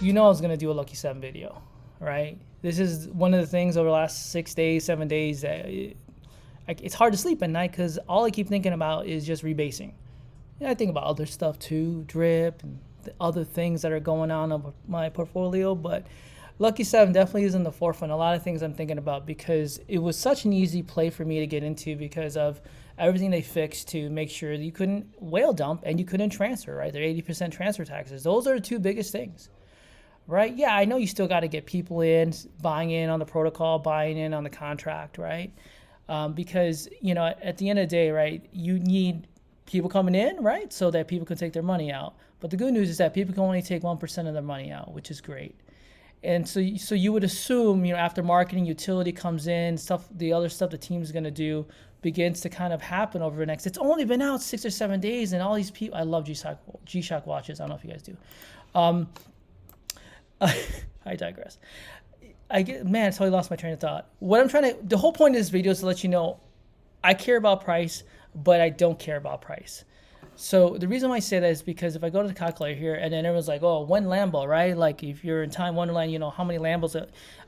you know I was gonna do a Lucky 7 video, right? This is one of the things over the last 6 days, 7 days that it's hard to sleep at night because all I keep thinking about is just rebasing. I think about other stuff too, drip and the other things that are going on of my portfolio, but Lucky 7 definitely is in the forefront. A lot of things I'm thinking about because it was such an easy play for me to get into because of everything they fixed to make sure that you couldn't whale dump and you couldn't transfer, right? They're 80% transfer taxes. Those are the two biggest things, right? Yeah, I know you still got to get people in, buying in on the protocol, buying in on the contract, right? Because, you know, at the end of the day, right, you need people coming in, right, so that people can take their money out. But the good news is that people can only take 1% of their money out, which is great. And so you would assume, you know, after marketing, utility comes in, stuff, the other stuff the team's going to do begins to kind of happen over the next. It's only been out 6 or 7 days, and all these people. I love G-Shock watches. I don't know if you guys do. I digress. I totally lost my train of thought. The whole point of this video is to let you know, I care about price, but I don't care about price. So the reason why I say that is because if I go to the calculator here and then everyone's like, oh, one Lambo, right? Like if you're in Time Wonderland, you know, how many Lambos?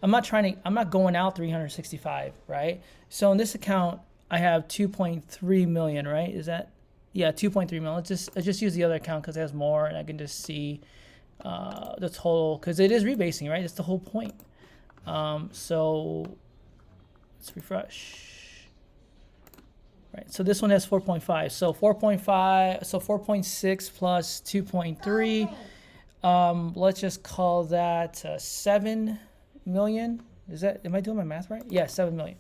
I'm not going out 365, right? So in this account, I have 2.3 million, right? Is that, yeah, 2.3 million. I just use the other account because it has more and I can just see the total because it is rebasing, right? That's the whole point. So let's refresh. Right, so this one has 4.5. So 4.5, so 4.6 plus 2.3. Let's just call that 7 million. Am I doing my math right? Yeah, 7 million.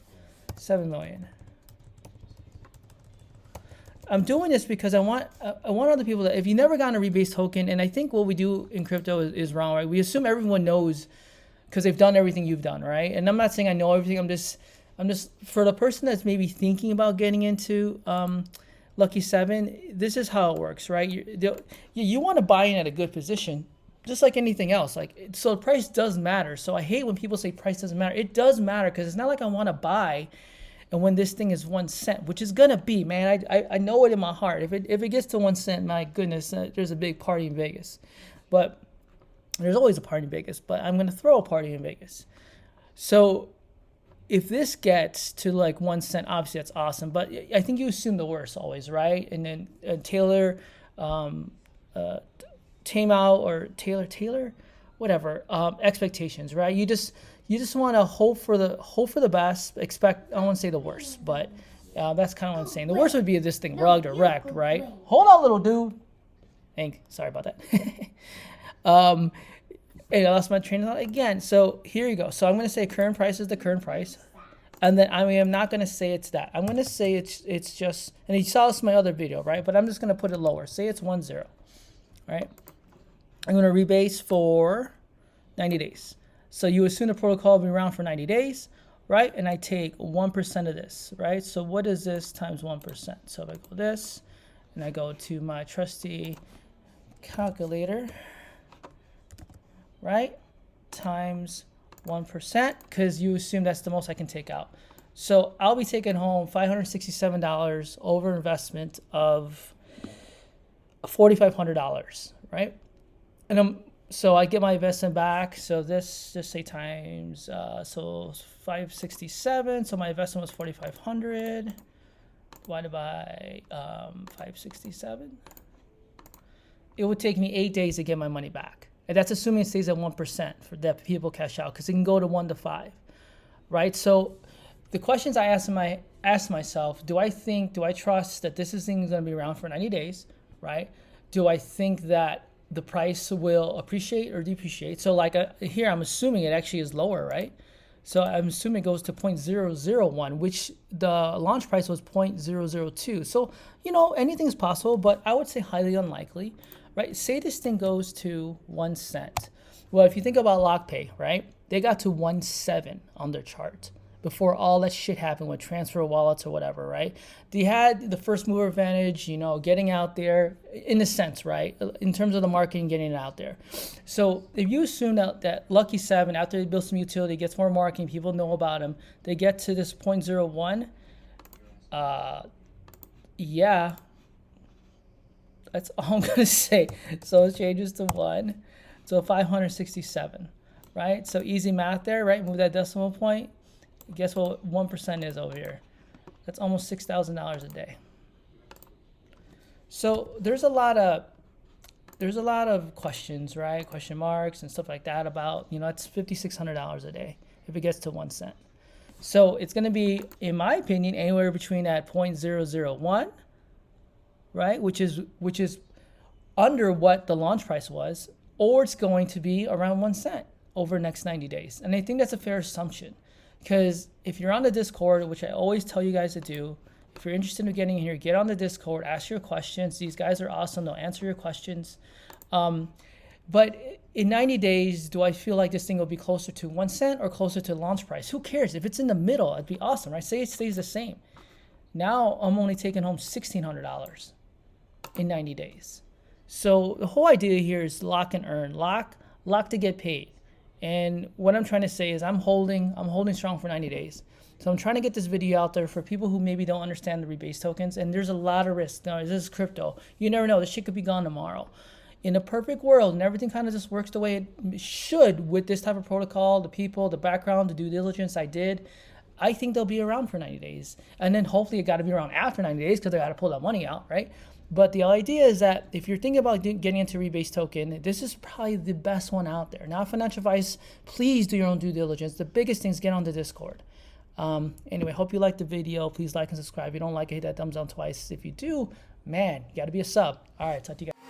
7 million. I'm doing this because I want other people that, if you never gotten a rebase token, and I think what we do in crypto is wrong, right? We assume everyone knows because they've done everything you've done, right? And I'm not saying I know everything. I'm just for the person that's maybe thinking about getting into Lucky 7, this is how it works, right? You want to buy in at a good position, just like anything else. So price does matter. So I hate when people say price doesn't matter. It does matter because it's not like I want to buy and when this thing is 1 cent, which is gonna be, man, I know it in my heart. If it gets to 1 cent, my goodness, there's a big party in Vegas. But there's always a party in Vegas, but I'm gonna throw a party in Vegas. So if this gets to like 1 cent, obviously that's awesome. But I think you assume the worst always, right? And then Taylor, tame out or Taylor, whatever, expectations, right? You just want to hope for the best. Expect, I don't want to say the worst, but that's kind of what I'm saying. The worst would be if this thing rugged or wrecked, right? Hold on, little dude. Hank, sorry about that. And I lost my train of thought again. So here you go. So I'm going to say current price is the current price. And then I'm not going to say it's that. I'm going to say it's just, and you saw this in my other video, right? But I'm just going to put it lower. Say it's 1-0, right? I'm going to rebase for 90 days. So you assume the protocol will be around for 90 days, right? And I take 1% of this, right? So what is this times 1%? So if I go this, and I go to my trusty calculator, right, times 1%, because you assume that's the most I can take out. So I'll be taking home $567 over investment of $4,500, right? And so I get my investment back. So this, just say times, so 567. So my investment was 4,500 divided by 567. It would take me 8 days to get my money back. And that's assuming it stays at 1% for that people cash out, because it can go to 1 to 5, right? So the questions I ask myself, do I trust that this thing is going to be around for 90 days, right? Do I think that the price will appreciate or depreciate? So like here, I'm assuming it actually is lower, right? So I'm assuming it goes to 0.001, which the launch price was 0.002. So, you know, anything is possible, but I would say highly unlikely, right? Say this thing goes to 1 cent. Well, if you think about LockPay, right? They got to 1.7 on their chart before all that shit happened with transfer wallets or whatever, right? They had the first mover advantage, you know, getting out there in a sense, right? In terms of the marketing, getting it out there. So if you assume that Lucky 7, after they build some utility, gets more marketing, people know about them, they get to this 0.01, yeah, that's all I'm gonna say. So it changes to 1. So 567, right? So easy math there, right? Move that decimal point. Guess what 1% is over here? That's almost $6,000 a day. So there's a lot of questions, right? Question marks and stuff like that about, you know, it's $5,600 a day if it gets to 1 cent. So it's going to be, in my opinion, anywhere between that 0.001, right, which is under what the launch price was, or it's going to be around 1 cent over the next 90 days. And I think that's a fair assumption, because if you're on the Discord, which I always tell you guys to do, if you're interested in getting in here, get on the Discord, ask your questions. These guys are awesome. They'll answer your questions. But in 90 days, do I feel like this thing will be closer to 1 cent or closer to launch price? Who cares? If it's in the middle, it'd be awesome, right? Say it stays the same. Now I'm only taking home $1,600 in 90 days. So the whole idea here is lock and earn, lock to get paid. And what I'm trying to say is I'm holding strong for 90 days. So I'm trying to get this video out there for people who maybe don't understand the Rebase tokens. And there's a lot of risk. Now, this is crypto. You never know. This shit could be gone tomorrow. In a perfect world, and everything kind of just works the way it should with this type of protocol, the people, the background, the due diligence I did, I think they'll be around for 90 days. And then hopefully it got to be around after 90 days because I got to pull that money out, right? But the idea is that if you're thinking about getting into Rebase token, this is probably the best one out there. Now, financial advice, please do your own due diligence. The biggest thing is get on the Discord. Anyway, hope you liked the video. Please like and subscribe. If you don't like it, hit that thumbs down twice. If you do, man, you got to be a sub. All right, talk to you guys.